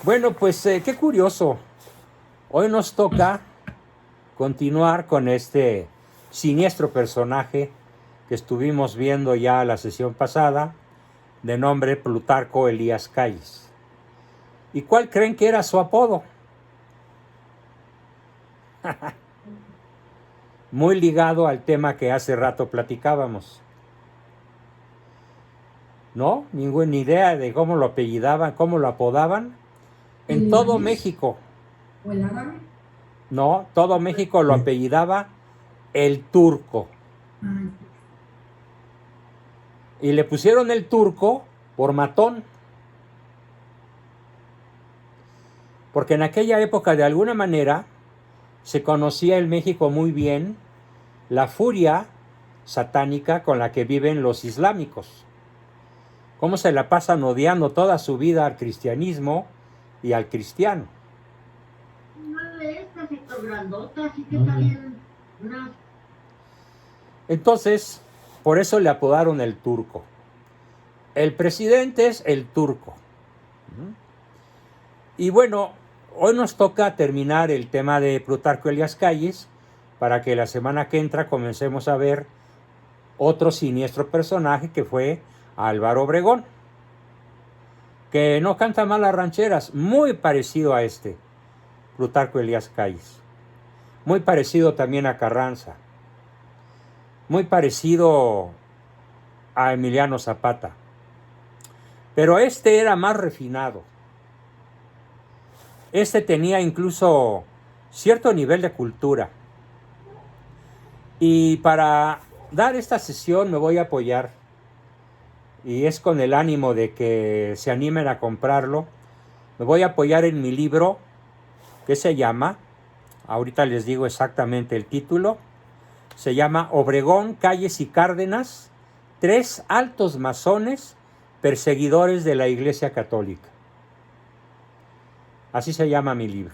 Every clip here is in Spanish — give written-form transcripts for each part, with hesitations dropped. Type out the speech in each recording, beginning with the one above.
Bueno, pues qué curioso. Hoy nos toca continuar con este siniestro personaje que estuvimos viendo ya la sesión pasada, de nombre Plutarco Elías Calles. ¿Y cuál creen que era su apodo? Muy ligado al tema que hace rato platicábamos. ¿No? Ninguna idea de cómo lo apellidaban, cómo lo apodaban. En todo México. ¿O el árabe? No, todo México lo apellidaba el Turco. Y le pusieron el Turco por matón. Porque en aquella época, de alguna manera, se conocía en México muy bien la furia satánica con la que viven los islámicos. Cómo se la pasan odiando toda su vida al cristianismo y al cristiano. Una de estas grandotas, así que está bien. Entonces, por eso le apodaron el Turco. El presidente es el Turco. Y bueno, hoy nos toca terminar el tema de Plutarco Elías Calles para que la semana que entra comencemos a ver otro siniestro personaje que fue Álvaro Obregón, que no canta mal las rancheras, muy parecido a este Plutarco Elías Calles, muy parecido también a Carranza, muy parecido a Emiliano Zapata, pero este era más refinado. Este tenía incluso cierto nivel de cultura. Y para dar esta sesión me voy a apoyar, y es con el ánimo de que se animen a comprarlo, me voy a apoyar en mi libro que se llama, ahorita les digo exactamente el título, se llama Obregón, Calles y Cárdenas, 3 altos masones perseguidores de la Iglesia Católica. Así se llama mi libro.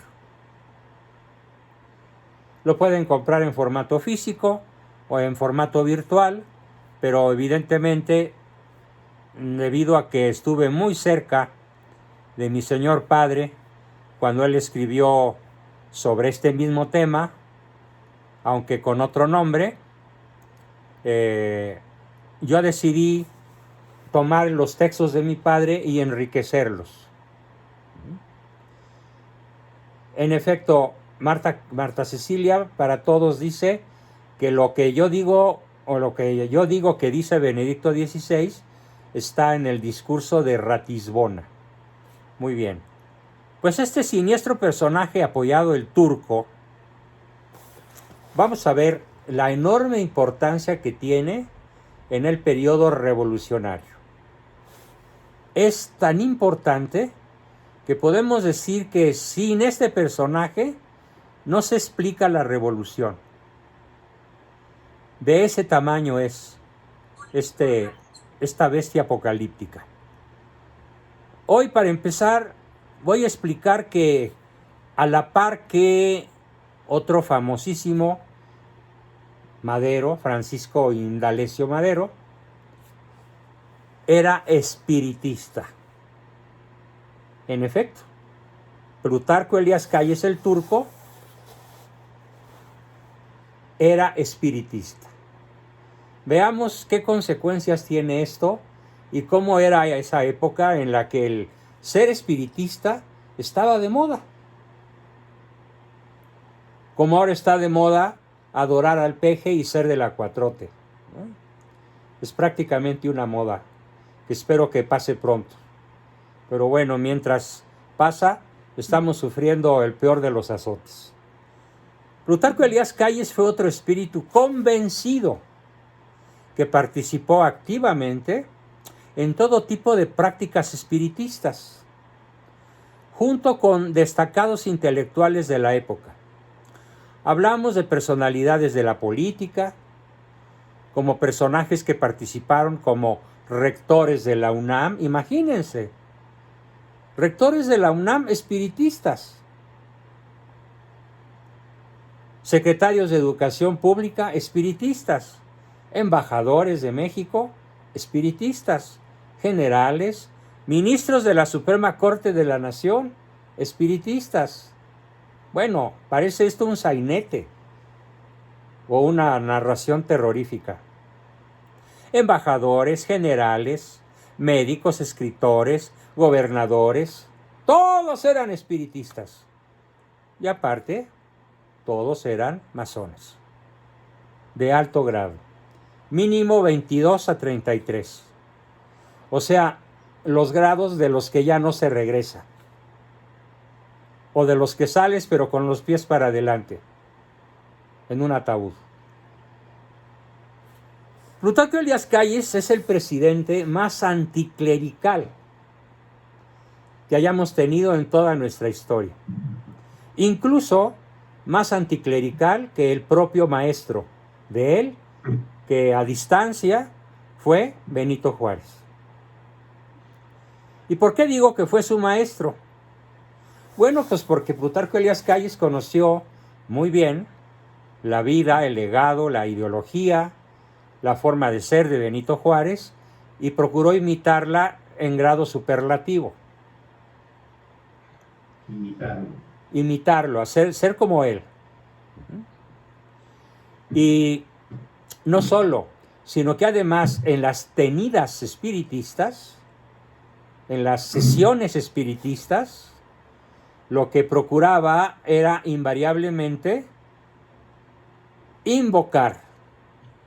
Lo pueden comprar en formato físico o en formato virtual, pero evidentemente, debido a que estuve muy cerca de mi señor padre cuando él escribió sobre este mismo tema, aunque con otro nombre, yo decidí tomar los textos de mi padre y enriquecerlos. En efecto, Marta Cecilia para todos dice que lo que yo digo, o lo que yo digo que dice Benedicto XVI, está en el discurso de Ratisbona. Muy bien. Pues este siniestro personaje apoyado el Turco, vamos a ver la enorme importancia que tiene en el periodo revolucionario. Es tan importante que podemos decir que sin este personaje no se explica la revolución. De ese tamaño es esta bestia apocalíptica. Hoy, para empezar, voy a explicar que a la par que otro famosísimo Madero, Francisco Indalecio Madero, era espiritista. En efecto, Plutarco Elías Calles el Turco era espiritista. Veamos qué consecuencias tiene esto y cómo era esa época en la que el ser espiritista estaba de moda. Como ahora está de moda adorar al peje y ser de la 4T, ¿no? Es prácticamente una moda que espero que pase pronto. Pero bueno, mientras pasa, estamos sufriendo el peor de los azotes. Plutarco Elías Calles fue otro espíritu convencido que participó activamente en todo tipo de prácticas espiritistas, junto con destacados intelectuales de la época. Hablamos de personalidades de la política, como personajes que participaron como rectores de la UNAM, imagínense, rectores de la UNAM espiritistas, secretarios de Educación Pública espiritistas, embajadores de México espiritistas, generales, Ministros de la Suprema Corte de la Nación, espiritistas. Bueno, parece esto un sainete o una narración terrorífica. Embajadores, generales, médicos, escritores, gobernadores, todos eran espiritistas. Y aparte, todos eran masones, de alto grado, mínimo 22 a 33. O sea, los grados de los que ya no se regresa, o de los que sales pero con los pies para adelante, en un ataúd. Plutarco Elías Calles es el presidente más anticlerical que hayamos tenido en toda nuestra historia. Incluso más anticlerical que el propio maestro de él, que a distancia fue Benito Juárez. ¿Y por qué digo que fue su maestro? Bueno, pues porque Plutarco Elías Calles conoció muy bien la vida, el legado, la ideología, la forma de ser de Benito Juárez y procuró imitarla en grado superlativo. Imitarlo, ser como él. Y no solo, sino que además en las tenidas espiritistas, en las sesiones espiritistas, lo que procuraba era invariablemente invocar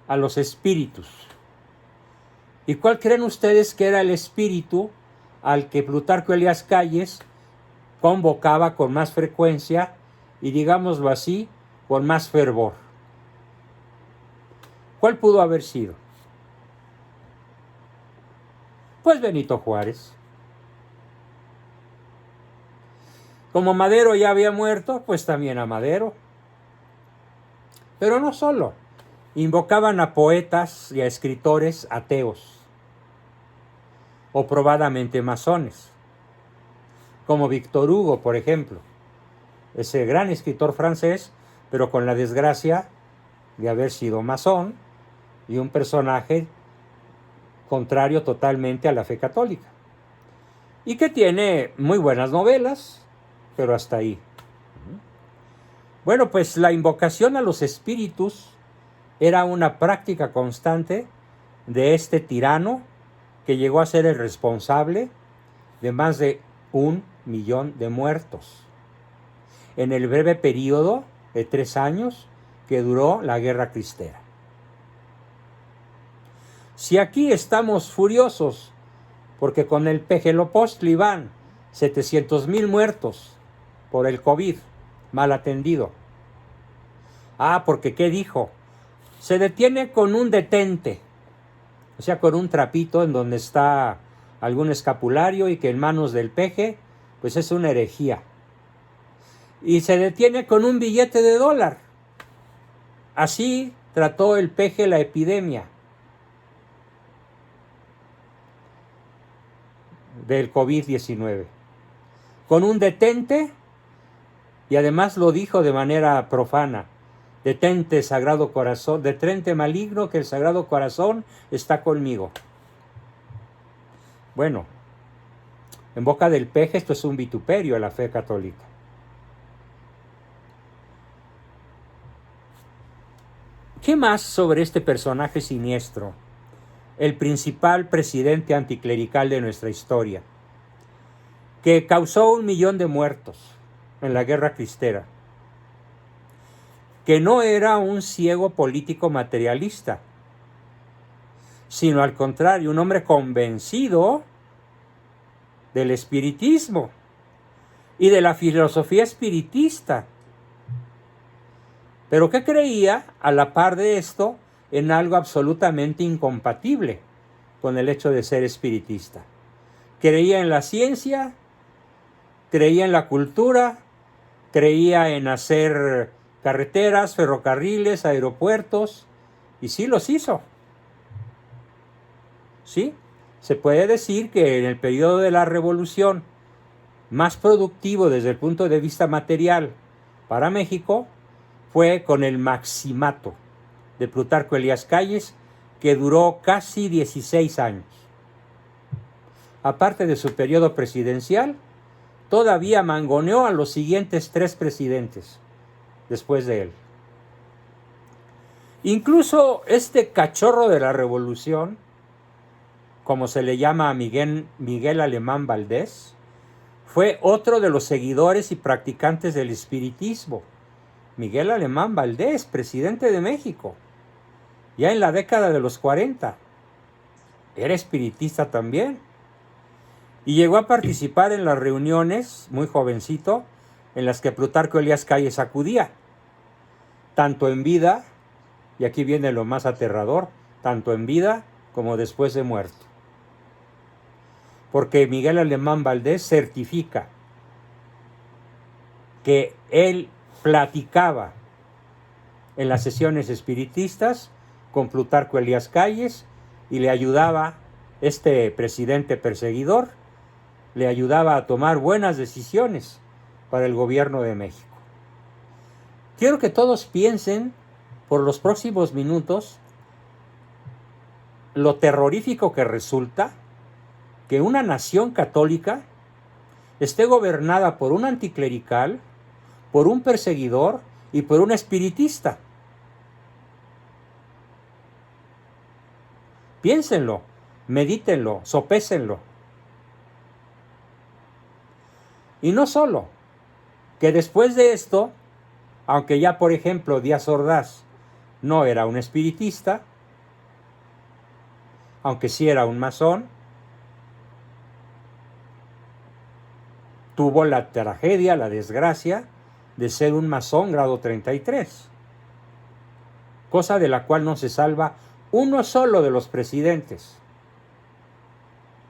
a los espíritus. ¿Y cuál creen ustedes que era el espíritu al que Plutarco Elías Calles convocaba con más frecuencia y, digámoslo así, con más fervor? ¿Cuál pudo haber sido? Pues Benito Juárez. Como Madero ya había muerto, pues también a Madero. Pero no solo. Invocaban a poetas y a escritores ateos o probadamente masones, como Víctor Hugo, por ejemplo, ese gran escritor francés, pero con la desgracia de haber sido masón y un personaje contrario totalmente a la fe católica, y que tiene muy buenas novelas, pero hasta ahí. Bueno, pues la invocación a los espíritus era una práctica constante de este tirano que llegó a ser el responsable de más de 1 millón de muertos en el breve periodo de 3 años que duró la Guerra Cristera. Si aquí estamos furiosos porque con el Pejelopostli van 700,000 muertos por el COVID mal atendido. Porque ¿qué dijo? Se detiene con un detente, o sea, con un trapito en donde está algún escapulario y que en manos del peje, pues es una herejía. Y se detiene con un billete de $1. Así trató el peje la epidemia del COVID-19. Con un detente, y además lo dijo de manera profana: detente, Sagrado Corazón, detente maligno, que el Sagrado Corazón está conmigo. Bueno, en boca del peje esto es un vituperio a la fe católica. ¿Qué más sobre este personaje siniestro? El principal presidente anticlerical de nuestra historia, que causó 1 millón de muertos en la Guerra Cristera, que no era un ciego político materialista, sino al contrario, un hombre convencido del espiritismo y de la filosofía espiritista, pero que creía, a la par de esto, en algo absolutamente incompatible con el hecho de ser espiritista. Creía en la ciencia, creía en la cultura, creía en hacer carreteras, ferrocarriles, aeropuertos, y sí los hizo. Sí, se puede decir que en el periodo de la Revolución, más productivo desde el punto de vista material para México, fue con el Maximato de Plutarco Elías Calles, que duró casi 16 años. aparte de su periodo presidencial, todavía mangoneó a los siguientes 3 presidentes después de él. Incluso este cachorro de la revolución, como se le llama a Miguel Alemán Valdés, fue otro de los seguidores y practicantes del espiritismo. Miguel Alemán Valdés, presidente de México, ya en la década de los 40. Era espiritista también. Y llegó a participar en las reuniones, muy jovencito, en las que Plutarco Elías Calles acudía, tanto en vida, y aquí viene lo más aterrador, tanto en vida como después de muerto. Porque Miguel Alemán Valdés certifica que él platicaba en las sesiones espiritistas con Plutarco Elías Calles y le ayudaba, este presidente perseguidor, le ayudaba a tomar buenas decisiones para el gobierno de México. Quiero que todos piensen por los próximos minutos lo terrorífico que resulta que una nación católica esté gobernada por un anticlerical, por un perseguidor y por un espiritista. Piénsenlo, medítenlo, sopésenlo. Y no solo, que después de esto, aunque ya por ejemplo Díaz Ordaz no era un espiritista, aunque sí era un masón, tuvo la tragedia, la desgracia de ser un masón grado 33, cosa de la cual no se salva uno solo de los presidentes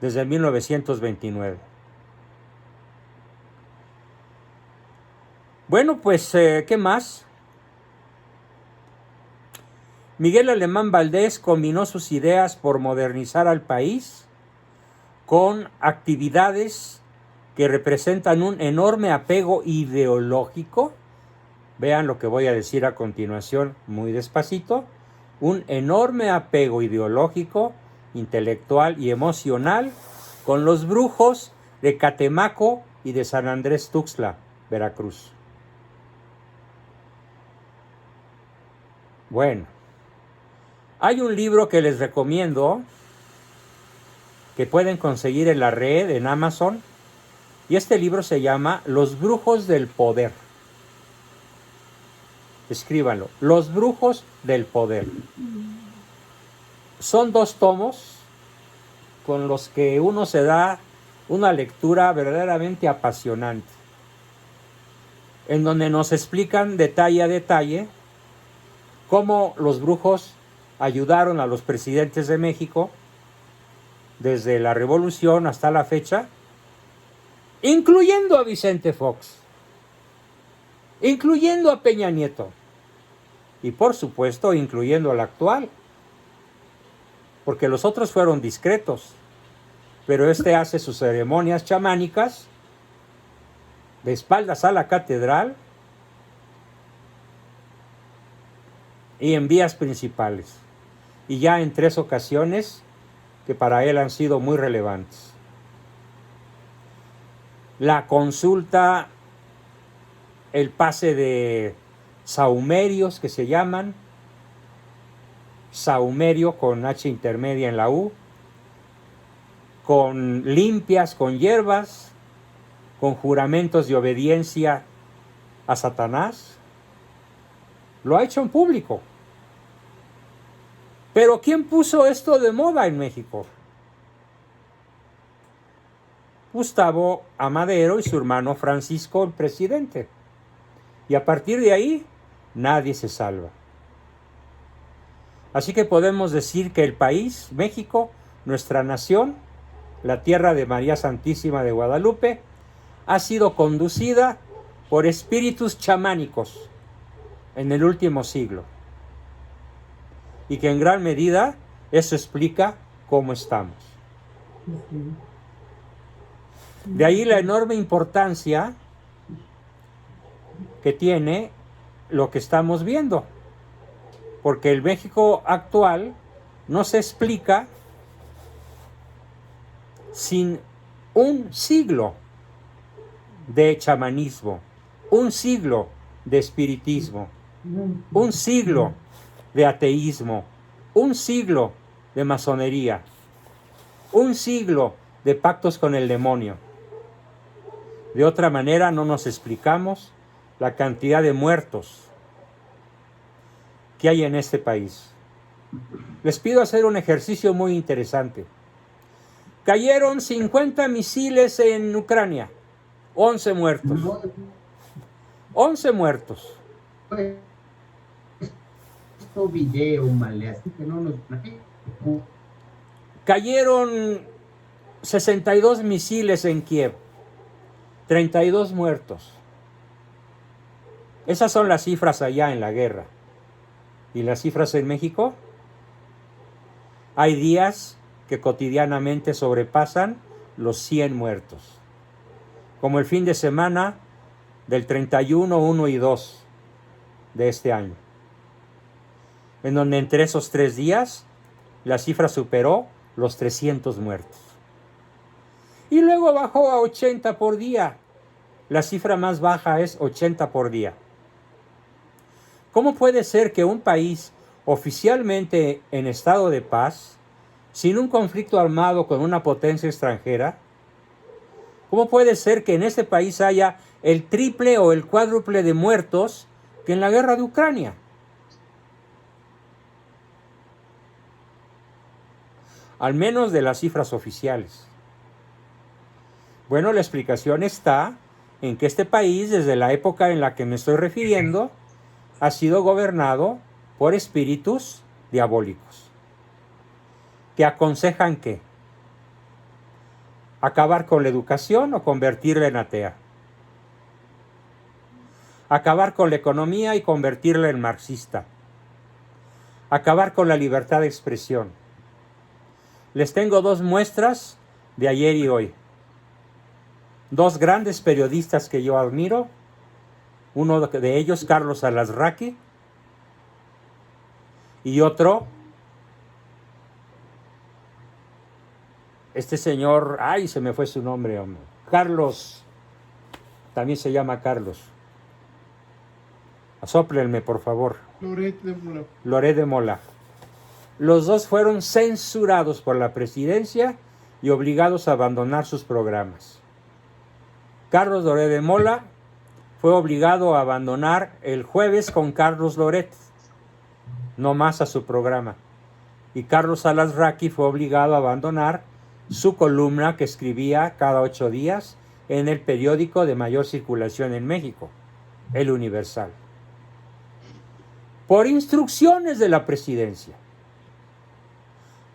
desde 1929. Bueno, pues, ¿qué más? Miguel Alemán Valdés combinó sus ideas por modernizar al país con actividades que representan un enorme apego ideológico. Vean lo que voy a decir a continuación muy despacito. Un enorme apego ideológico, intelectual y emocional con los brujos de Catemaco y de San Andrés Tuxtla, Veracruz. Bueno, hay un libro que les recomiendo que pueden conseguir en la red, en Amazon, y este libro se llama Los Brujos del Poder. Escríbanlo, Los Brujos del Poder. Son 2 tomos con los que uno se da una lectura verdaderamente apasionante, en donde nos explican detalle a detalle cómo los brujos ayudaron a los presidentes de México desde la Revolución hasta la fecha, incluyendo a Vicente Fox, incluyendo a Peña Nieto y por supuesto incluyendo al actual, porque los otros fueron discretos, pero este hace sus ceremonias chamánicas de espaldas a la catedral y en vías principales, y ya en 3 ocasiones que para él han sido muy relevantes. La consulta, el pase de sahumerios que se llaman, sahumerio con H intermedia en la U, con limpias, con hierbas, con juramentos de obediencia a Satanás, lo ha hecho en público. Pero ¿quién puso esto de moda en México? Gustavo Amadero y su hermano Francisco, el presidente. Y a partir de ahí, nadie se salva. Así que podemos decir que el país, México, nuestra nación, la tierra de María Santísima de Guadalupe, ha sido conducida por espíritus chamánicos en el último siglo. Y que en gran medida eso explica cómo estamos. De ahí la enorme importancia que tiene lo que estamos viendo, porque el México actual no se explica sin un siglo de chamanismo, un siglo de espiritismo, un siglo de ateísmo, un siglo de masonería, un siglo de pactos con el demonio. De otra manera no nos explicamos la cantidad de muertos que hay en este país. Les pido hacer un ejercicio muy interesante. Cayeron 50 misiles en Ucrania, 11 muertos. 11 muertos. Esto video, male, así que no nos... Cayeron 62 misiles en Kiev, 32 muertos. Esas son las cifras allá en la guerra. ¿Y las cifras en México? Hay días que cotidianamente sobrepasan los 100 muertos. Como el fin de semana del 31, 1 y 2 de este año. En donde entre esos 3 días la cifra superó los 300 muertos. Y luego bajó a 80 por día. La cifra más baja es 80 por día. ¿Cómo puede ser que un país oficialmente en estado de paz, sin un conflicto armado con una potencia extranjera, cómo puede ser que en este país haya el triple o el cuádruple de muertos que en la guerra de Ucrania? Al menos de las cifras oficiales. Bueno, la explicación está en que este país, desde la época en la que me estoy refiriendo, ha sido gobernado por espíritus diabólicos, que aconsejan que acabar con la educación o convertirla en atea, acabar con la economía y convertirla en marxista, acabar con la libertad de expresión. Les tengo 2 muestras de ayer y hoy. 2 grandes periodistas que yo admiro, uno de ellos Carlos Alasraqui y otro, este señor, ay, se me fue su nombre, hombre. Carlos, también se llama Carlos. Asóplenme, por favor. Loret de Mola. Loret de Mola. Los 2 fueron censurados por la presidencia y obligados a abandonar sus programas. Carlos Loret de Mola fue obligado a abandonar el jueves con Carlos Loret, no más a su programa. Y Carlos Alasraqui fue obligado a abandonar su columna que escribía cada 8 días en el periódico de mayor circulación en México, El Universal, por instrucciones de la presidencia,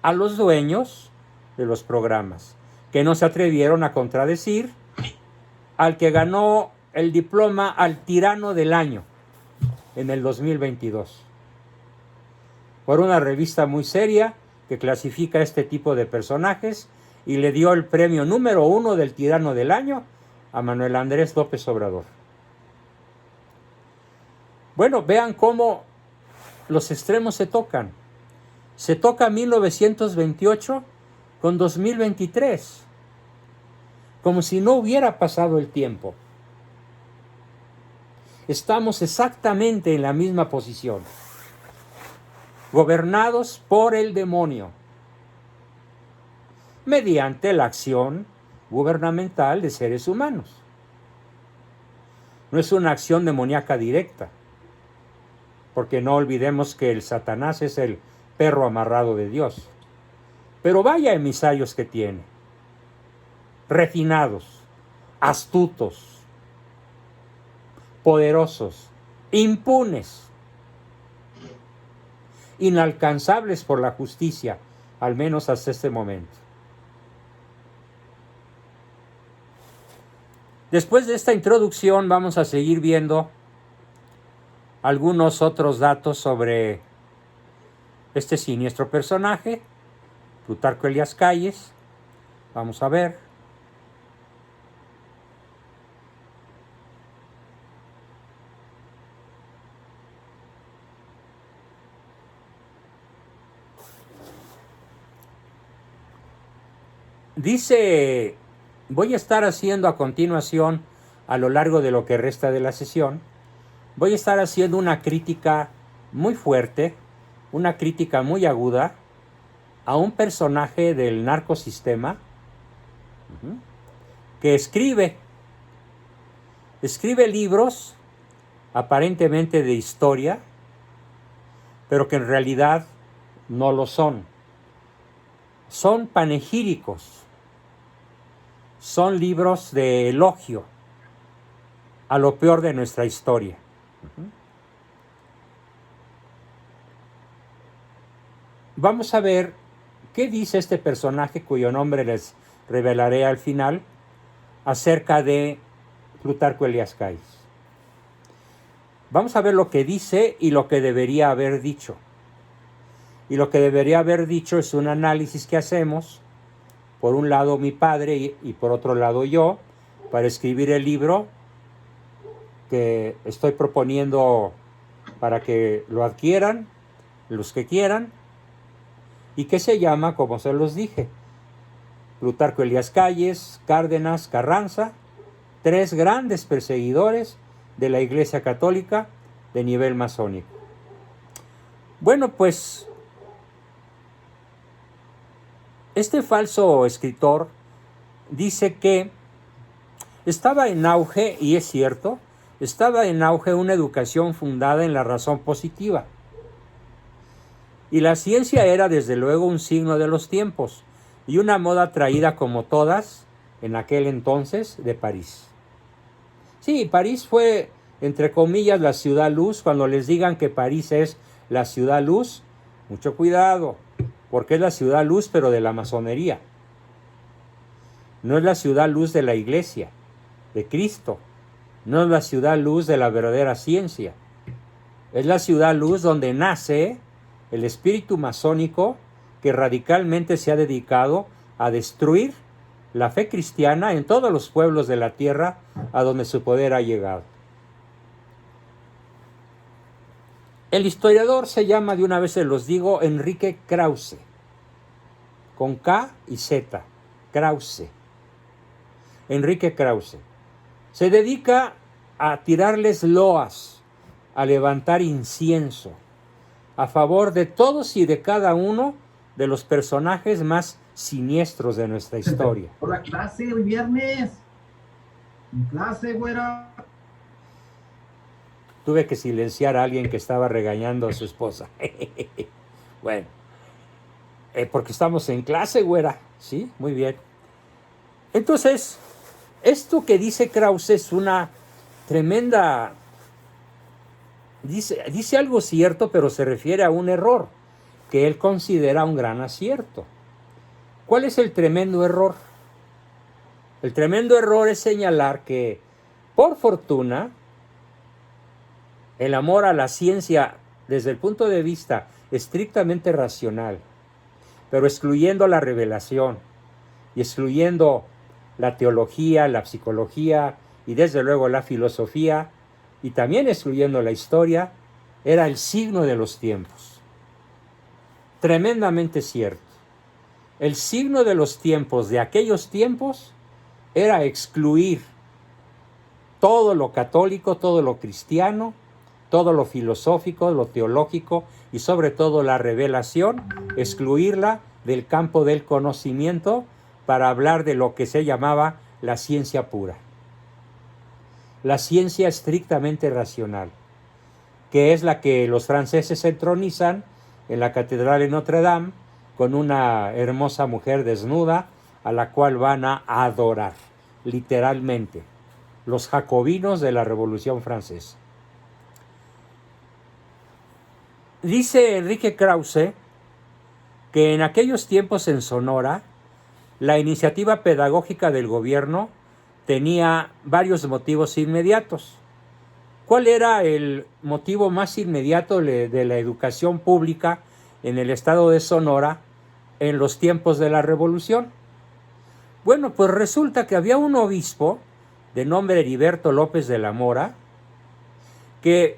a los dueños de los programas, que no se atrevieron a contradecir al que ganó el diploma al tirano del año en el 2022, por una revista muy seria que clasifica este tipo de personajes y le dio el premio número 1 del tirano del año a Manuel Andrés López Obrador. Bueno, vean cómo los extremos se tocan. Se toca 1928 con 2023, como si no hubiera pasado el tiempo. Estamos exactamente en la misma posición, gobernados por el demonio, mediante la acción gubernamental de seres humanos. No es una acción demoníaca directa, porque no olvidemos que el Satanás es el perro amarrado de Dios. Pero vaya emisarios que tiene, refinados, astutos, poderosos, impunes, inalcanzables por la justicia, al menos hasta este momento. Después de esta introducción vamos a seguir viendo algunos otros datos sobre este siniestro personaje, Plutarco Elías Calles. Vamos a ver. Dice, voy a estar haciendo a continuación, a lo largo de lo que resta de la sesión, voy a estar haciendo una crítica muy fuerte, una crítica muy aguda a un personaje del narcosistema que escribe libros aparentemente de historia, pero que en realidad no lo son. Son panegíricos, son libros de elogio a lo peor de nuestra historia. Vamos a ver qué dice este personaje, cuyo nombre les revelaré al final, acerca de Plutarco Elías Calles. Vamos a ver lo que dice y lo que debería haber dicho. Y lo que debería haber dicho es un análisis que hacemos, por un lado mi padre y por otro lado yo, para escribir el libro que estoy proponiendo para que lo adquieran los que quieran, y que se llama, como se los dije, Plutarco Elías Calles, Cárdenas, Carranza, tres grandes perseguidores de la Iglesia Católica de nivel masónico. Bueno, pues este falso escritor dice que estaba en auge, y es cierto, estaba en auge una educación fundada en la razón positiva. Y la ciencia era desde luego un signo de los tiempos y una moda traída como todas en aquel entonces de París. Sí, París fue, entre comillas, la ciudad luz. Cuando les digan que París es la ciudad luz, mucho cuidado, porque es la ciudad luz pero de la masonería. No es la ciudad luz de la iglesia, de Cristo. No es la ciudad luz de la verdadera ciencia. Es la ciudad luz donde nace el espíritu masónico que radicalmente se ha dedicado a destruir la fe cristiana en todos los pueblos de la tierra a donde su poder ha llegado. El historiador se llama, de una vez se los digo, Enrique Krause, con K y Z, Krause. Enrique Krause. Se dedica a tirarles loas, a levantar incienso, a favor de todos y de cada uno de los personajes más siniestros de nuestra historia. Por la clase el viernes. En clase, güera. Tuve que silenciar a alguien que estaba regañando a su esposa. Bueno, porque estamos en clase, güera. Sí, muy bien. Entonces, esto que dice Krause es una tremenda... Dice algo cierto, pero se refiere a un error que él considera un gran acierto. ¿Cuál es el tremendo error? El tremendo error es señalar que, por fortuna, el amor a la ciencia desde el punto de vista estrictamente racional, pero excluyendo la revelación y excluyendo la teología, la psicología y desde luego la filosofía, y también excluyendo la historia, era el signo de los tiempos. Tremendamente cierto. El signo de los tiempos, de aquellos tiempos, era excluir todo lo católico, todo lo cristiano, todo lo filosófico, lo teológico y sobre todo la revelación, excluirla del campo del conocimiento para hablar de lo que se llamaba la ciencia pura. La ciencia estrictamente racional, que es la que los franceses entronizan en la Catedral de Notre Dame con una hermosa mujer desnuda a la cual van a adorar, literalmente, los jacobinos de la Revolución Francesa. Dice Enrique Krause que en aquellos tiempos en Sonora, la iniciativa pedagógica del gobierno tenía varios motivos inmediatos. ¿Cuál era el motivo más inmediato de la educación pública en el estado de Sonora en los tiempos de la Revolución? Bueno, pues resulta que había un obispo de nombre Heriberto López de la Mora que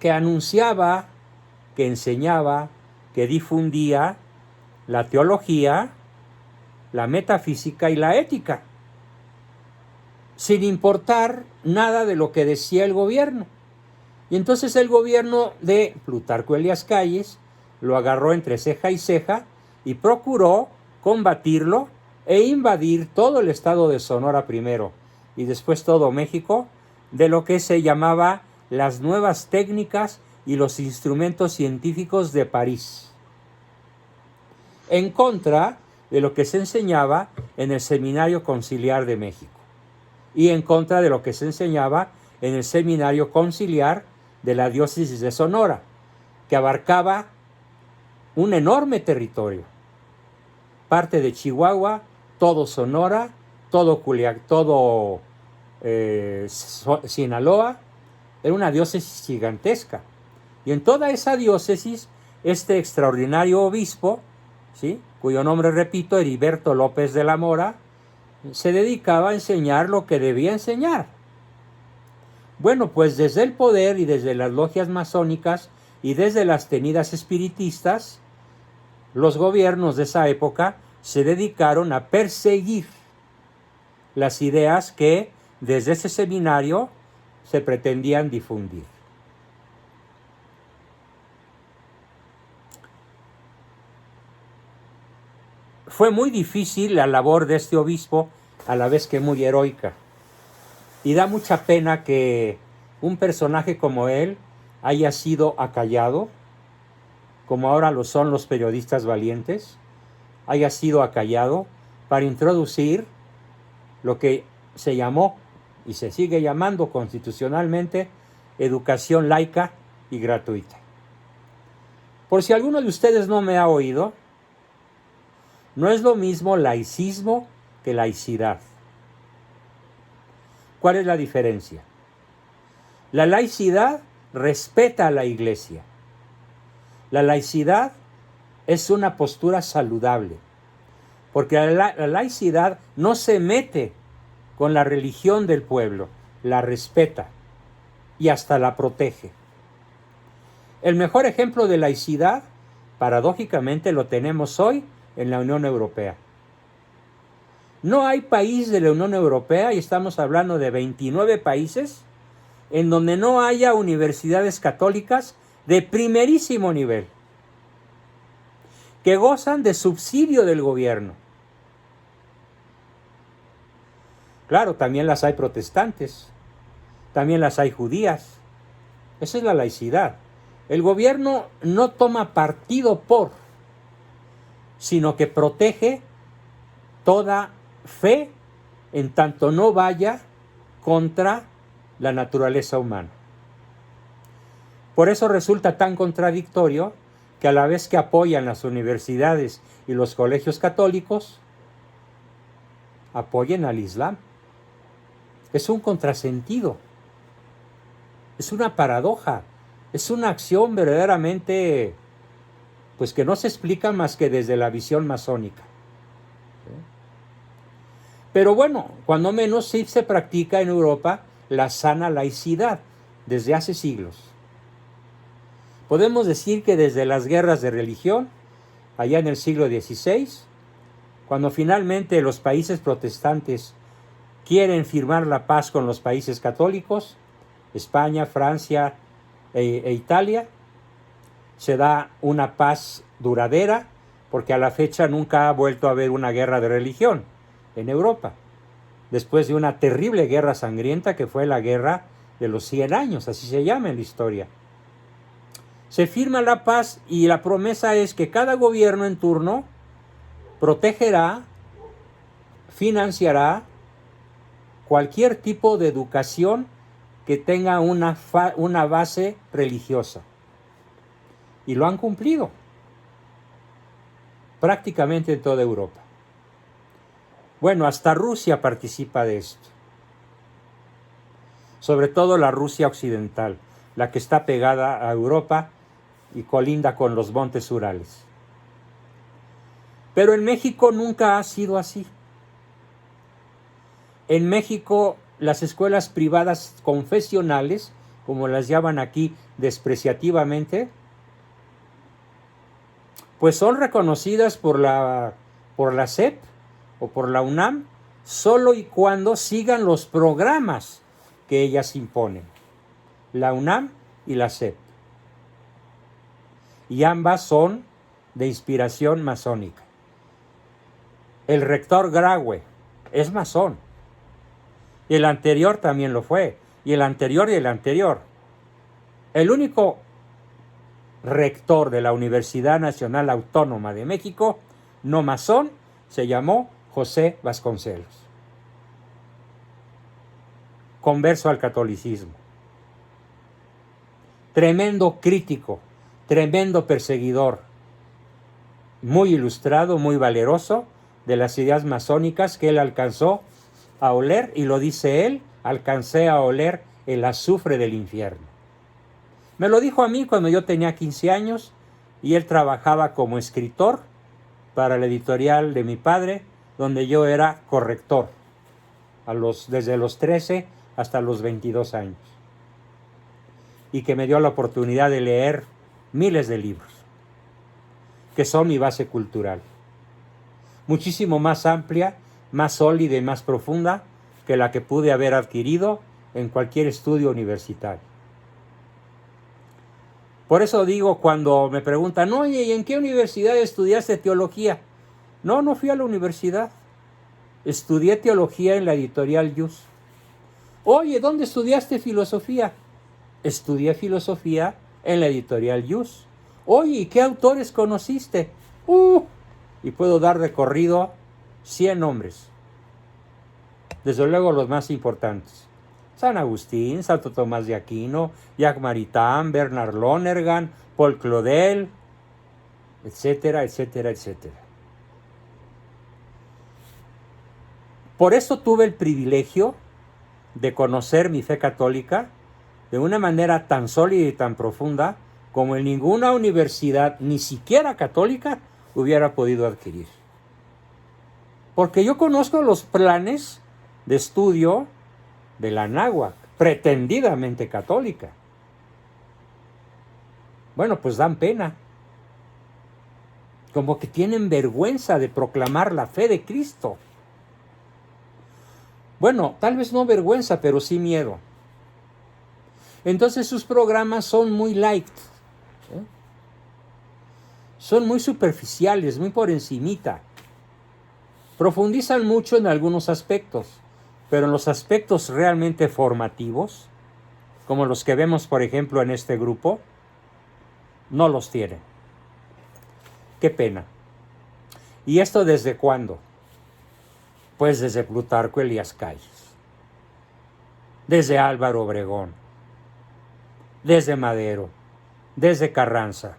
anunciaba, que enseñaba, que difundía la teología la metafísica y la ética, sin importar nada de lo que decía el gobierno. Y entonces el gobierno de Plutarco Elías Calles lo agarró entre ceja y ceja y procuró combatirlo e invadir todo el estado de Sonora primero y después todo México de lo que se llamaba las nuevas técnicas y los instrumentos científicos de París, en contra de lo que se enseñaba en el Seminario Conciliar de México y en contra de lo que se enseñaba en el Seminario Conciliar de la Diócesis de Sonora, que abarcaba un enorme territorio, parte de Chihuahua, todo Sonora, todo Sinaloa. Era una diócesis gigantesca. Y en toda esa diócesis, este extraordinario obispo, ¿sí?, cuyo nombre, repito, Heriberto López de la Mora, se dedicaba a enseñar lo que debía enseñar. Bueno, pues desde el poder y desde las logias masónicas y desde las tenidas espiritistas, los gobiernos de esa época se dedicaron a perseguir las ideas que desde ese seminario se pretendían difundir. Fue muy difícil la labor de este obispo, a la vez que muy heroica. Y da mucha pena que un personaje como él haya sido acallado, como ahora lo son los periodistas valientes, haya sido acallado para introducir lo que se llamó y se sigue llamando constitucionalmente educación laica y gratuita. Por si alguno de ustedes no me ha oído, no es lo mismo laicismo que laicidad. ¿Cuál es la diferencia? La laicidad respeta a la Iglesia. La laicidad es una postura saludable, porque la laicidad no se mete con la religión del pueblo, la respeta y hasta la protege. El mejor ejemplo de laicidad, paradójicamente, lo tenemos hoy en la Unión Europea. No hay país de la Unión Europea, y estamos hablando de 29 países, en donde no haya universidades católicas de primerísimo nivel, que gozan de subsidio del gobierno. Claro, también las hay protestantes, también las hay judías. Esa es la laicidad. El gobierno no toma partido por, sino que protege toda fe en tanto no vaya contra la naturaleza humana. Por eso resulta tan contradictorio que a la vez que apoyan las universidades y los colegios católicos, apoyen al Islam. Es un contrasentido, es una paradoja, es una acción verdaderamente, pues que no se explica más que desde la visión masónica. Pero bueno, cuando menos sí se practica en Europa la sana laicidad desde hace siglos. Podemos decir que desde las guerras de religión, allá en el siglo XVI, cuando finalmente los países protestantes quieren firmar la paz con los países católicos, España, Francia e Italia, se da una paz duradera, porque a la fecha nunca ha vuelto a haber una guerra de religión en Europa, después de una terrible guerra sangrienta que fue la guerra de los 100 años, así se llama en la historia. Se firma la paz y la promesa es que cada gobierno en turno protegerá, financiará cualquier tipo de educación que tenga una base religiosa. Y lo han cumplido prácticamente en toda Europa. Bueno, hasta Rusia participa de esto. Sobre todo la Rusia occidental, la que está pegada a Europa y colinda con los montes Urales. Pero en México nunca ha sido así. En México, las escuelas privadas confesionales, como las llaman aquí despreciativamente, pues son reconocidas por la SEP o por la UNAM, solo y cuando sigan los programas que ellas imponen, la UNAM y la SEP. Y ambas son de inspiración masónica. El rector Graue es masón. Y el anterior también lo fue. Y el anterior y el anterior. El único rector de la Universidad Nacional Autónoma de México, no masón, se llamó José Vasconcelos. Converso al catolicismo. Tremendo crítico, tremendo perseguidor, muy ilustrado, muy valeroso de las ideas masónicas que él alcanzó a oler, y lo dice él, alcancé a oler el azufre del infierno. Me lo dijo a mí cuando yo tenía 15 años y él trabajaba como escritor para la editorial de mi padre, donde yo era corrector, desde los 13 hasta los 22 años. Y que me dio la oportunidad de leer miles de libros, que son mi base cultural. Muchísimo más amplia, más sólida y más profunda que la que pude haber adquirido en cualquier estudio universitario. Por eso digo, cuando me preguntan, oye, ¿y en qué universidad estudiaste teología? No fui a la universidad. Estudié teología en la editorial Yus. Oye, ¿dónde estudiaste filosofía? Estudié filosofía en la editorial Yus. Oye, ¿y qué autores conociste? Y puedo dar de corrido 100 nombres. Desde luego los más importantes. San Agustín, Santo Tomás de Aquino, Jacques Maritain, Bernard Lonergan, Paul Claudel, etcétera, etcétera, etcétera. Por eso tuve el privilegio de conocer mi fe católica de una manera tan sólida y tan profunda como en ninguna universidad, ni siquiera católica, hubiera podido adquirir. Porque yo conozco los planes de estudio de la Anáhuac, pretendidamente católica. Bueno, pues dan pena. Como que tienen vergüenza de proclamar la fe de Cristo. Bueno, tal vez no vergüenza, pero sí miedo. Entonces sus programas son muy light, ¿eh? Son muy superficiales, muy por encimita. Profundizan mucho en algunos aspectos, pero en los aspectos realmente formativos, como los que vemos, por ejemplo, en este grupo, no los tienen. Qué pena. ¿Y esto desde cuándo? Pues desde Plutarco Elías Calles, desde Álvaro Obregón, desde Madero, desde Carranza.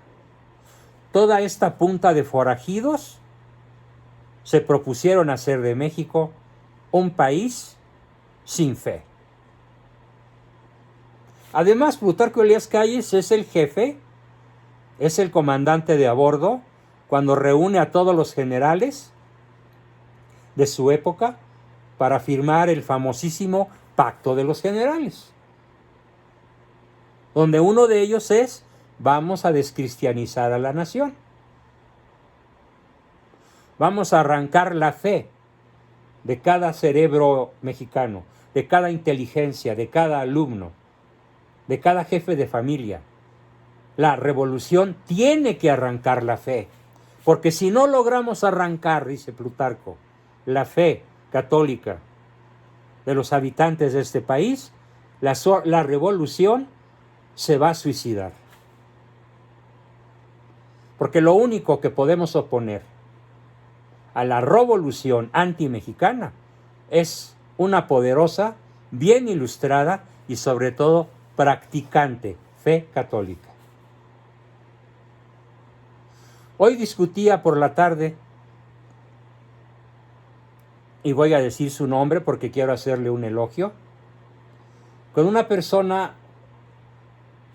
Toda esta punta de forajidos se propusieron hacer de México un país sin fe. Además, Plutarco Elías Calles es el jefe, es el comandante de a bordo cuando reúne a todos los generales de su época para firmar el famosísimo Pacto de los Generales, donde uno de ellos es: vamos a descristianizar a la nación. Vamos a arrancar la fe de cada cerebro mexicano, de cada inteligencia, de cada alumno, de cada jefe de familia. La revolución tiene que arrancar la fe, porque si no logramos arrancar, dice Plutarco, la fe católica de los habitantes de este país, la revolución se va a suicidar. Porque lo único que podemos oponer a la revolución anti-mexicana es una poderosa, bien ilustrada y sobre todo practicante fe católica. Hoy discutía por la tarde, y voy a decir su nombre porque quiero hacerle un elogio, con una persona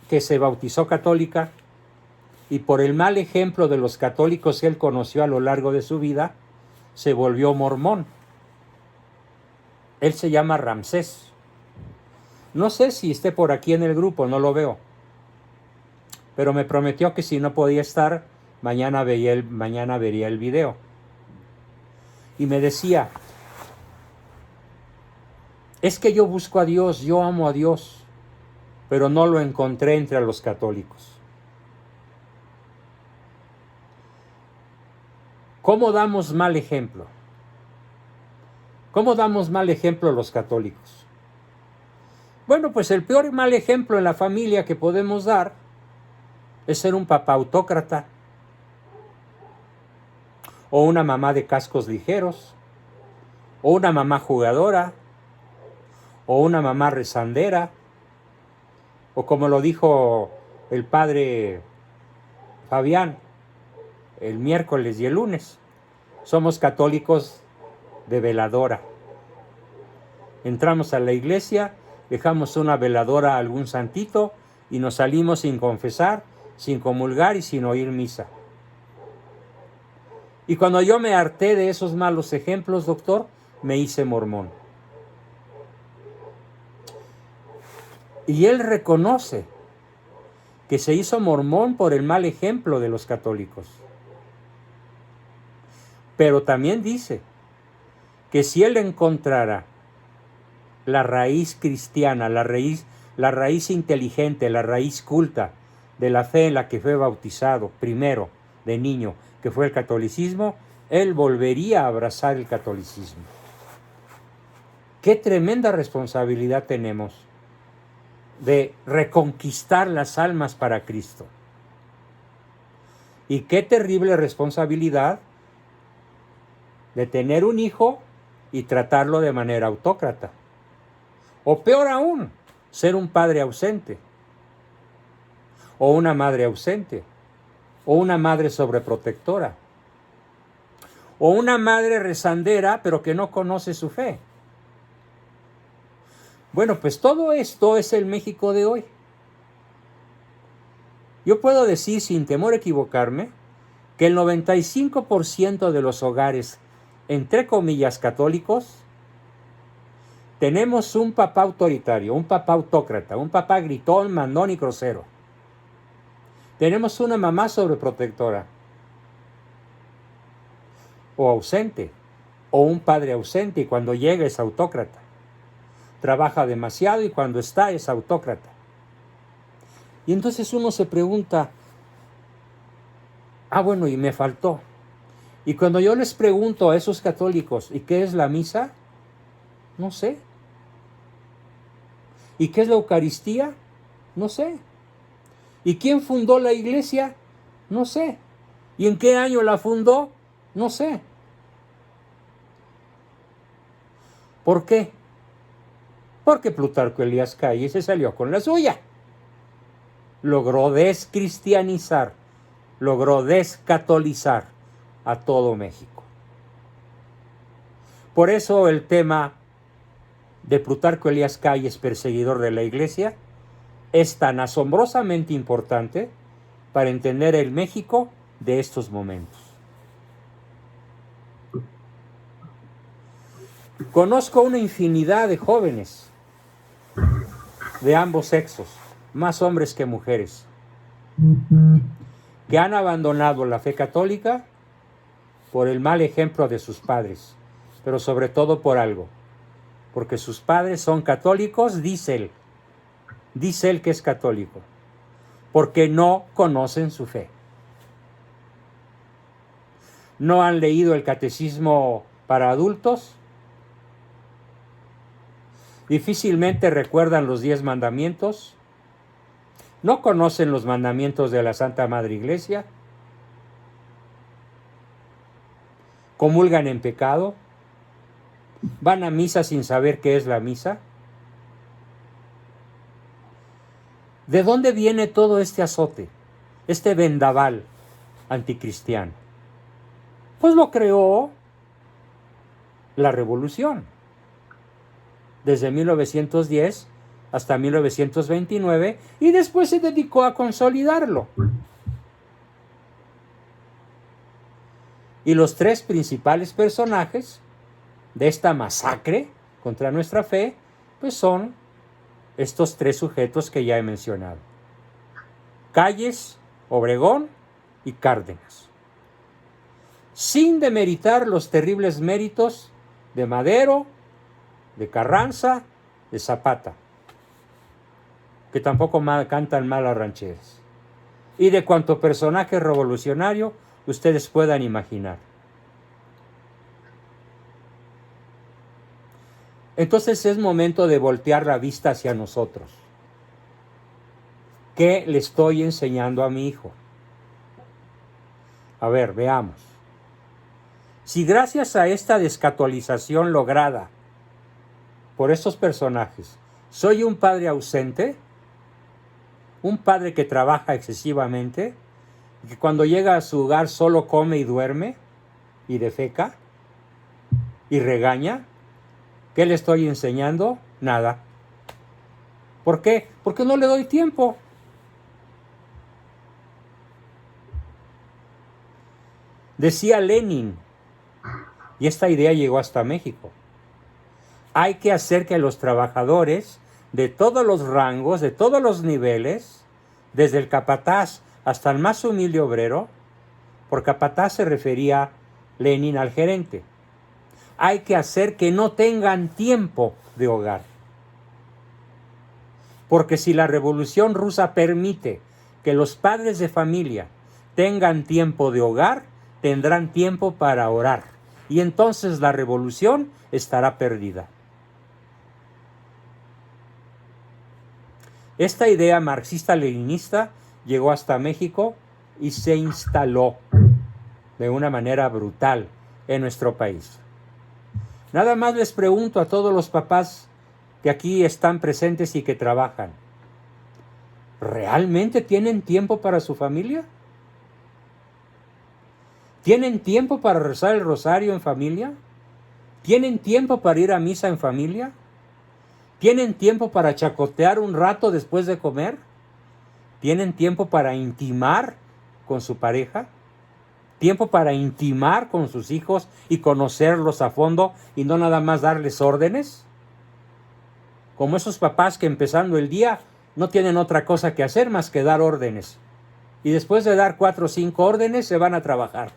que se bautizó católica y por el mal ejemplo de los católicos que él conoció a lo largo de su vida, se volvió mormón. Él se llama Ramsés. No sé si esté por aquí en el grupo, no lo veo. Pero me prometió que si no podía estar, mañana vería el video. y me decía, es que yo busco a Dios, yo amo a Dios, pero no lo encontré entre los católicos. ¿Cómo damos mal ejemplo? ¿Cómo damos mal ejemplo los católicos? Bueno, pues el peor mal ejemplo en la familia que podemos dar es ser un papá autócrata, o una mamá de cascos ligeros, o una mamá jugadora, o una mamá rezandera, o como lo dijo el padre Fabián el miércoles y el lunes, somos católicos de veladora. Entramos a la iglesia, dejamos una veladora a algún santito y nos salimos sin confesar, sin comulgar y sin oír misa. Y cuando yo me harté de esos malos ejemplos, doctor, me hice mormón. Y él reconoce que se hizo mormón por el mal ejemplo de los católicos. Pero también dice que si él encontrara la raíz cristiana, la raíz inteligente, la raíz culta de la fe en la que fue bautizado primero de niño, que fue el catolicismo, él volvería a abrazar el catolicismo. Qué tremenda responsabilidad tenemos de reconquistar las almas para Cristo. Y qué terrible responsabilidad de tener un hijo y tratarlo de manera autócrata. O peor aún, ser un padre ausente, o una madre ausente, o una madre sobreprotectora, o una madre rezandera pero que no conoce su fe. Bueno, pues todo esto es el México de hoy. Yo puedo decir sin temor a equivocarme que el 95% de los hogares, entre comillas, católicos, tenemos un papá autoritario, un papá autócrata, un papá gritón, mandón y grosero. Tenemos una mamá sobreprotectora, o ausente, o un padre ausente y cuando llega es autócrata. Trabaja demasiado y cuando está es autócrata. Y entonces uno se pregunta, bueno, y me faltó. Y cuando yo les pregunto a esos católicos, ¿y qué es la misa? No sé. ¿Y qué es la Eucaristía? No sé. ¿Y quién fundó la iglesia? No sé. ¿Y en qué año la fundó? No sé. ¿Por qué? Porque Plutarco Elías Calles se salió con la suya. Logró descristianizar, logró descatolizar a todo México. Por eso el tema de Plutarco Elías Calles, perseguidor de la iglesia, es tan asombrosamente importante para entender el México de estos momentos. Conozco una infinidad de jóvenes de ambos sexos, más hombres que mujeres, que han abandonado la fe católica por el mal ejemplo de sus padres, pero sobre todo por algo, porque sus padres son católicos, dice él que es católico, porque no conocen su fe. No han leído el catecismo para adultos, difícilmente recuerdan los 10 mandamientos, no conocen los mandamientos de la Santa Madre Iglesia, comulgan en pecado, van a misa sin saber qué es la misa. ¿De dónde viene todo este azote, este vendaval anticristiano? Pues lo creó la Revolución. Desde 1910 hasta 1929 y después se dedicó a consolidarlo. Y los 3 principales personajes de esta masacre contra nuestra fe, pues son estos 3 sujetos que ya he mencionado: Calles, Obregón y Cárdenas. sin demeritar los terribles méritos de Madero, de Carranza, de Zapata, que tampoco cantan mal las rancheras, y de cuanto personaje revolucionario ustedes puedan imaginar. Entonces es momento de voltear la vista hacia nosotros. ¿Qué le estoy enseñando a mi hijo? A ver, veamos. Si gracias a esta descatolización lograda por estos personajes soy un padre ausente, un padre que trabaja excesivamente, que cuando llega a su hogar solo come y duerme y defeca y regaña, ¿qué le estoy enseñando? Nada. ¿Por qué? Porque no le doy tiempo. Decía Lenin, y esta idea llegó hasta México, hay que hacer que los trabajadores de todos los rangos, de todos los niveles, desde el capataz hasta el más humilde obrero, por capataz se refería Lenin al gerente, hay que hacer que no tengan tiempo de hogar. Porque si la Revolución Rusa permite que los padres de familia tengan tiempo de hogar, tendrán tiempo para orar. Y entonces la revolución estará perdida. Esta idea marxista-leninista llegó hasta México y se instaló de una manera brutal en nuestro país. Nada más les pregunto a todos los papás que aquí están presentes y que trabajan, ¿realmente tienen tiempo para su familia? ¿Tienen tiempo para rezar el rosario en familia? ¿Tienen tiempo para ir a misa en familia? ¿Tienen tiempo para chacotear un rato después de comer? ¿Tienen tiempo para intimar con su pareja? ¿Tiempo para intimar con sus hijos y conocerlos a fondo y no nada más darles órdenes? Como esos papás que empezando el día no tienen otra cosa que hacer más que dar órdenes. Y después de dar 4 o 5 órdenes se van a trabajar.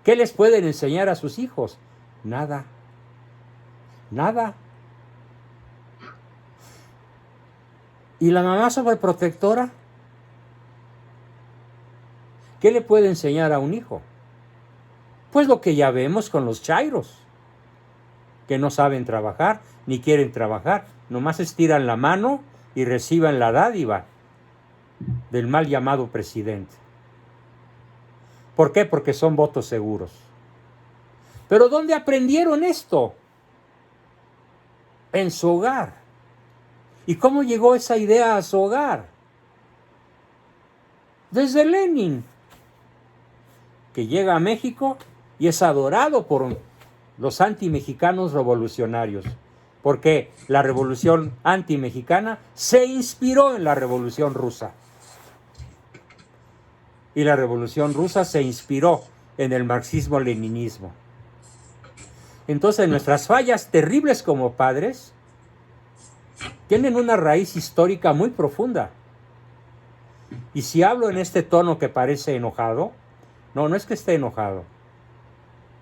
¿Qué les pueden enseñar a sus hijos? Nada. Nada. ¿Y la mamá sobreprotectora? ¿Qué le puede enseñar a un hijo? Pues lo que ya vemos con los chairos, que no saben trabajar, ni quieren trabajar, nomás estiran la mano y reciban la dádiva del mal llamado presidente. ¿Por qué? Porque son votos seguros. ¿Pero dónde aprendieron esto? En su hogar. ¿Y cómo llegó esa idea a su hogar? Desde Lenin, que llega a México y es adorado por los antimexicanos revolucionarios, porque la revolución antimexicana se inspiró en la revolución rusa. Y la revolución rusa se inspiró en el marxismo-leninismo. Entonces nuestras fallas terribles como padres tienen una raíz histórica muy profunda. Y si hablo en este tono que parece enojado, no es que esté enojado,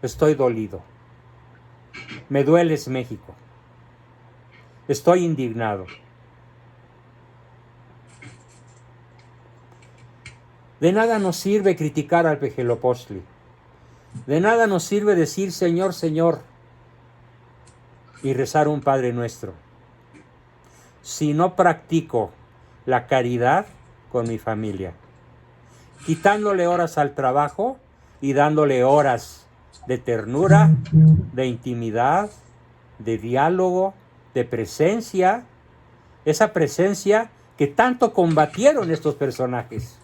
estoy dolido. Me dueles, México. Estoy indignado. De nada nos sirve criticar al Pejelopostli. De nada nos sirve decir Señor, Señor y rezar un Padre Nuestro si no practico la caridad con mi familia, quitándole horas al trabajo y dándole horas de ternura, de intimidad, de diálogo, de presencia, esa presencia que tanto combatieron estos personajes.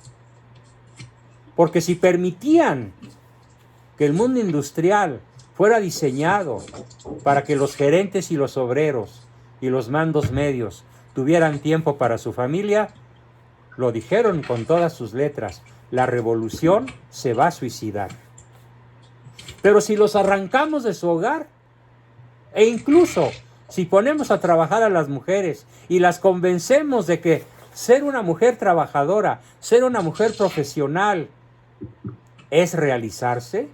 Porque si permitían que el mundo industrial fuera diseñado para que los gerentes y los obreros y los mandos medios tuvieran tiempo para su familia, lo dijeron con todas sus letras, la revolución se va a suicidar. Pero si los arrancamos de su hogar, e incluso si ponemos a trabajar a las mujeres y las convencemos de que ser una mujer trabajadora, ser una mujer profesional, es realizarse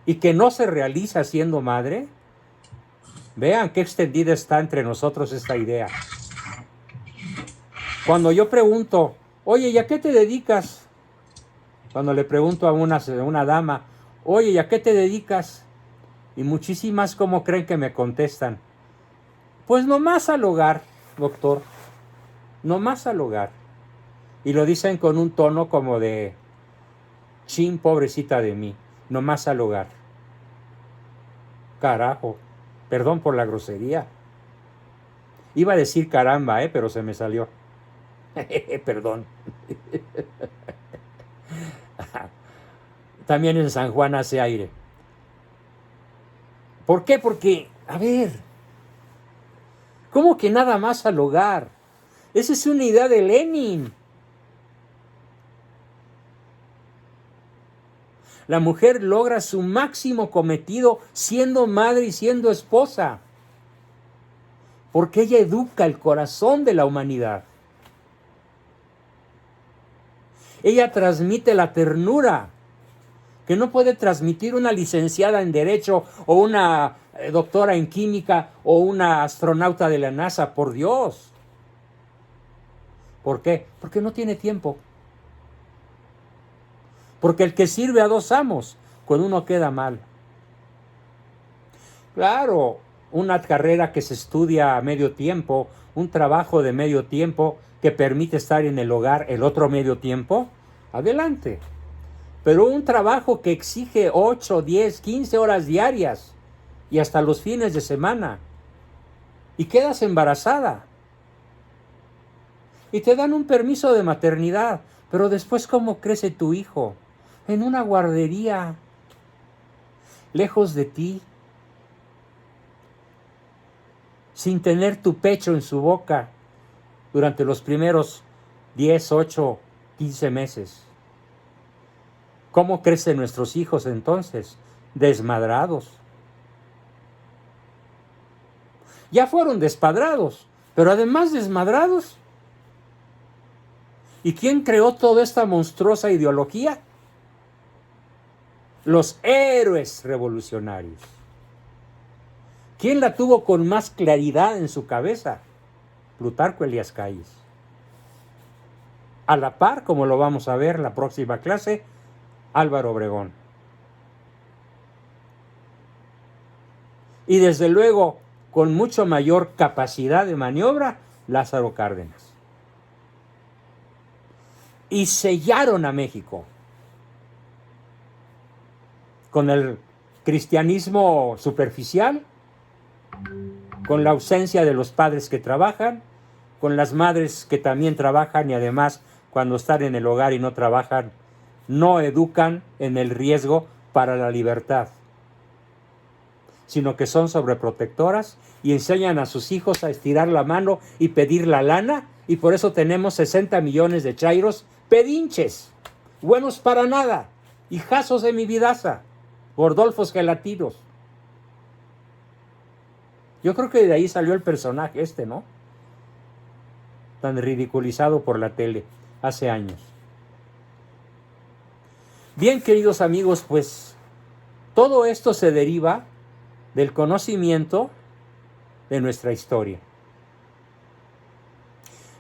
y que no se realiza siendo madre. Vean qué extendida está entre nosotros esta idea. Cuando yo pregunto, oye, ¿y a qué te dedicas? Cuando le pregunto a una dama, oye, ¿y a qué te dedicas? Y muchísimas, ¿cómo creen que me contestan? Pues nomás al hogar, doctor, nomás al hogar. Y lo dicen con un tono como de, chin, pobrecita de mí, nomás al hogar. Carajo, perdón por la grosería. Iba a decir caramba, pero se me salió. Perdón. También en San Juan hace aire. ¿Por qué? Porque, a ver, ¿cómo que nada más al hogar? Esa es una idea de Lenin. La mujer logra su máximo cometido siendo madre y siendo esposa, porque ella educa el corazón de la humanidad. Ella transmite la ternura que no puede transmitir una licenciada en Derecho o una doctora en Química o una astronauta de la NASA, por Dios. ¿Por qué? Porque no tiene tiempo. Porque el que sirve a dos amos, cuando uno queda mal. Claro, una carrera que se estudia a medio tiempo, un trabajo de medio tiempo que permite estar en el hogar el otro medio tiempo, adelante. Pero un trabajo que exige 8, 10, 15 horas diarias y hasta los fines de semana, y quedas embarazada, y te dan un permiso de maternidad, pero después, ¿cómo crece tu hijo? En una guardería, lejos de ti, sin tener tu pecho en su boca durante los primeros 10, 8, 15 meses. ¿Cómo crecen nuestros hijos entonces? Desmadrados. Ya fueron despadrados, pero además desmadrados. ¿Y quién creó toda esta monstruosa ideología? Los héroes revolucionarios. ¿Quién la tuvo con más claridad en su cabeza? Plutarco Elías Calles. A la par, como lo vamos a ver en la próxima clase, Álvaro Obregón. Y desde luego, con mucho mayor capacidad de maniobra, Lázaro Cárdenas. Y sellaron a México con el cristianismo superficial, con la ausencia de los padres que trabajan, con las madres que también trabajan y además cuando están en el hogar y no trabajan, no educan en el riesgo para la libertad, sino que son sobreprotectoras y enseñan a sus hijos a estirar la mano y pedir la lana, y por eso tenemos 60 millones de chairos pedinches, buenos para nada, hijazos de mi vidaza, gordolfos gelatinos. Yo creo que de ahí salió el personaje ¿no? Tan ridiculizado por la tele hace años. Bien, queridos amigos, pues todo esto se deriva del conocimiento de nuestra historia.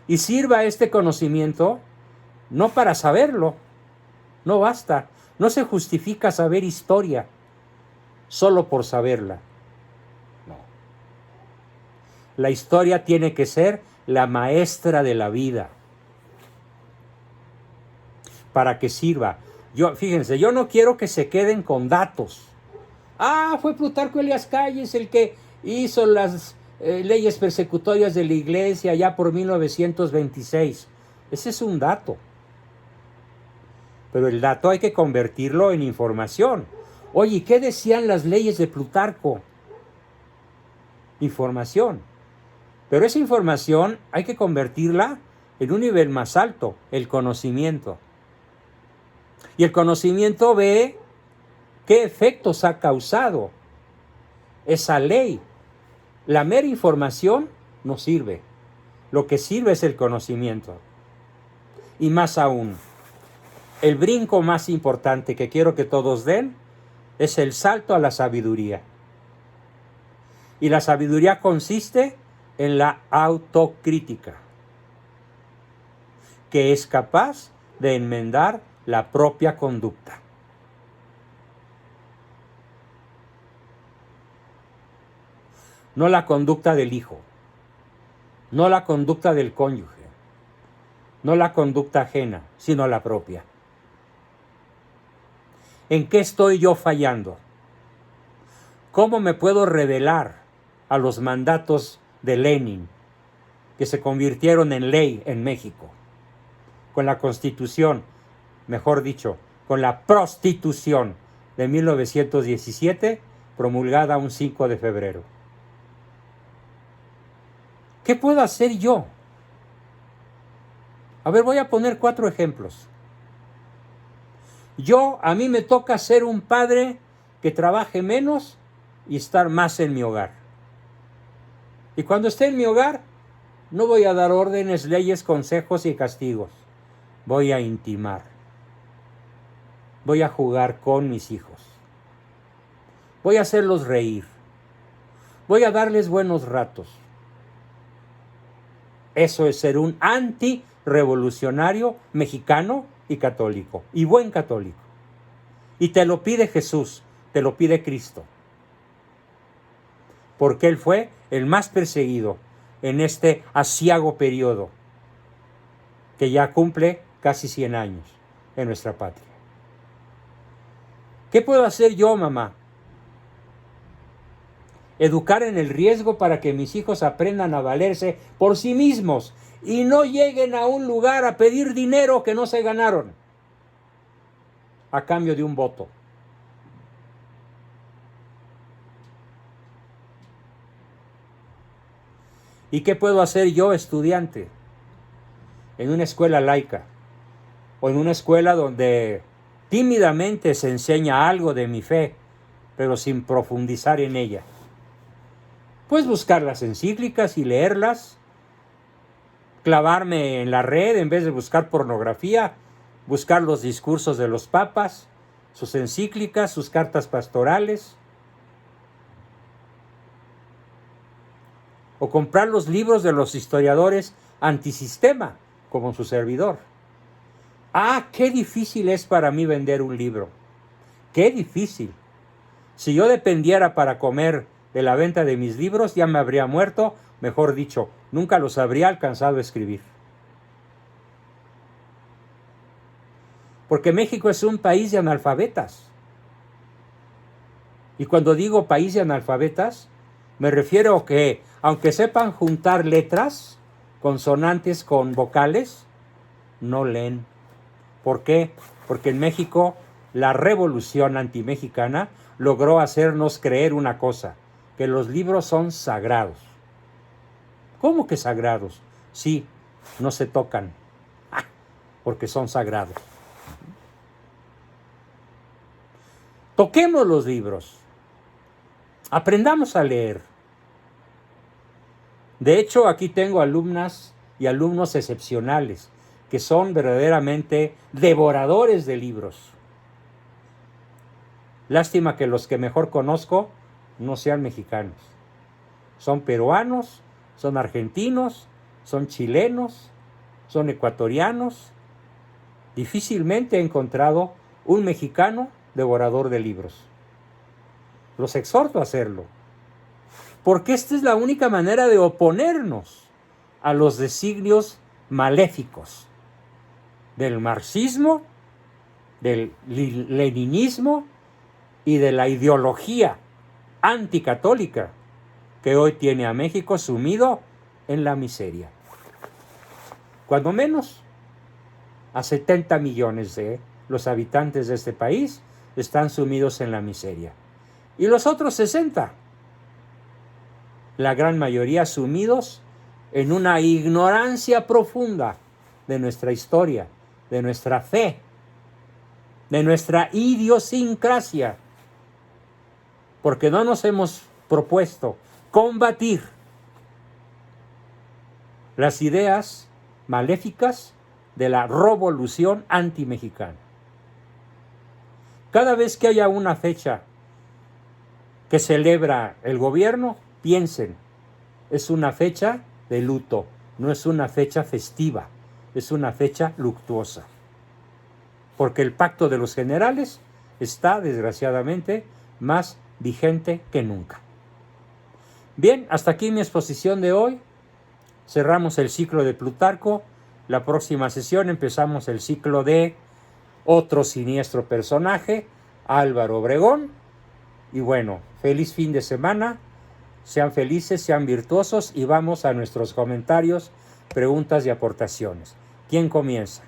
Y sirva este conocimiento no para saberlo, no basta, no se justifica saber historia solo por saberla. No. La historia tiene que ser la maestra de la vida para que sirva. Fíjense, yo no quiero que se queden con datos. Fue Plutarco Elías Calles el que hizo las leyes persecutorias de la iglesia ya por 1926. Ese es un dato. Pero el dato hay que convertirlo en información. Oye, ¿qué decían las leyes de Plutarco? Información. Pero esa información hay que convertirla en un nivel más alto, el conocimiento. Y el conocimiento ve qué efectos ha causado esa ley. La mera información no sirve. Lo que sirve es el conocimiento. Y más aún, el brinco más importante que quiero que todos den es el salto a la sabiduría. Y la sabiduría consiste en la autocrítica, que es capaz de enmendar la propia conducta. No la conducta del hijo, no la conducta del cónyuge, no la conducta ajena, sino la propia. ¿En qué estoy yo fallando? ¿Cómo me puedo rebelar a los mandatos de Lenin, que se convirtieron en ley en México, con la Constitución, mejor dicho, con la prostitución de 1917, promulgada un 5 de febrero? ¿Qué puedo hacer yo? A ver, voy a poner 4 ejemplos. A mí me toca ser un padre que trabaje menos y estar más en mi hogar. Y cuando esté en mi hogar, no voy a dar órdenes, leyes, consejos y castigos. Voy a intimar. Voy a jugar con mis hijos. Voy a hacerlos reír. Voy a darles buenos ratos. Eso es ser un antirrevolucionario mexicano y católico, y buen católico. Y te lo pide Jesús, te lo pide Cristo. Porque Él fue el más perseguido en este aciago periodo, que ya cumple casi 100 años en nuestra patria. ¿Qué puedo hacer yo, mamá? Educar en el riesgo para que mis hijos aprendan a valerse por sí mismos y no lleguen a un lugar a pedir dinero que no se ganaron a cambio de un voto. ¿Y qué puedo hacer yo, estudiante, en una escuela laica o en una escuela donde tímidamente se enseña algo de mi fe, pero sin profundizar en ella? Pues buscar las encíclicas y leerlas, clavarme en la red en vez de buscar pornografía, buscar los discursos de los papas, sus encíclicas, sus cartas pastorales, o comprar los libros de los historiadores antisistema, como su servidor. ¡Ah, qué difícil es para mí vender un libro! ¡Qué difícil! Si yo dependiera para comer de la venta de mis libros, ya me habría muerto, mejor dicho, nunca los habría alcanzado a escribir. Porque México es un país de analfabetas. Y cuando digo país de analfabetas, me refiero a que, aunque sepan juntar letras, consonantes con vocales, no leen. ¿Por qué? Porque en México la revolución antimexicana logró hacernos creer una cosa, que los libros son sagrados. ¿Cómo que sagrados? Sí, no se tocan, porque son sagrados. Toquemos los libros, aprendamos a leer. De hecho, aquí tengo alumnas y alumnos excepcionales que son verdaderamente devoradores de libros. Lástima que los que mejor conozco no sean mexicanos. Son peruanos, son argentinos, son chilenos, son ecuatorianos. Difícilmente he encontrado un mexicano devorador de libros. Los exhorto a hacerlo, porque esta es la única manera de oponernos a los designios maléficos del marxismo, del leninismo y de la ideología anticatólica que hoy tiene a México sumido en la miseria. Cuando menos, a 70 millones de los habitantes de este país están sumidos en la miseria. Y los otros 60, la gran mayoría sumidos en una ignorancia profunda de nuestra historia, de nuestra fe, de nuestra idiosincrasia, porque no nos hemos propuesto combatir las ideas maléficas de la revolución antimexicana. Cada vez que haya una fecha que celebra el gobierno, piensen, es una fecha de luto, no es una fecha festiva, es una fecha luctuosa. Porque el pacto de los generales está, desgraciadamente, más vigente que nunca. Bien, hasta aquí mi exposición de hoy. Cerramos el ciclo de Plutarco. La próxima sesión empezamos el ciclo de otro siniestro personaje, Álvaro Obregón. Y bueno, feliz fin de semana. Sean felices, sean virtuosos y vamos a nuestros comentarios, preguntas y aportaciones. ¿Quién comienza?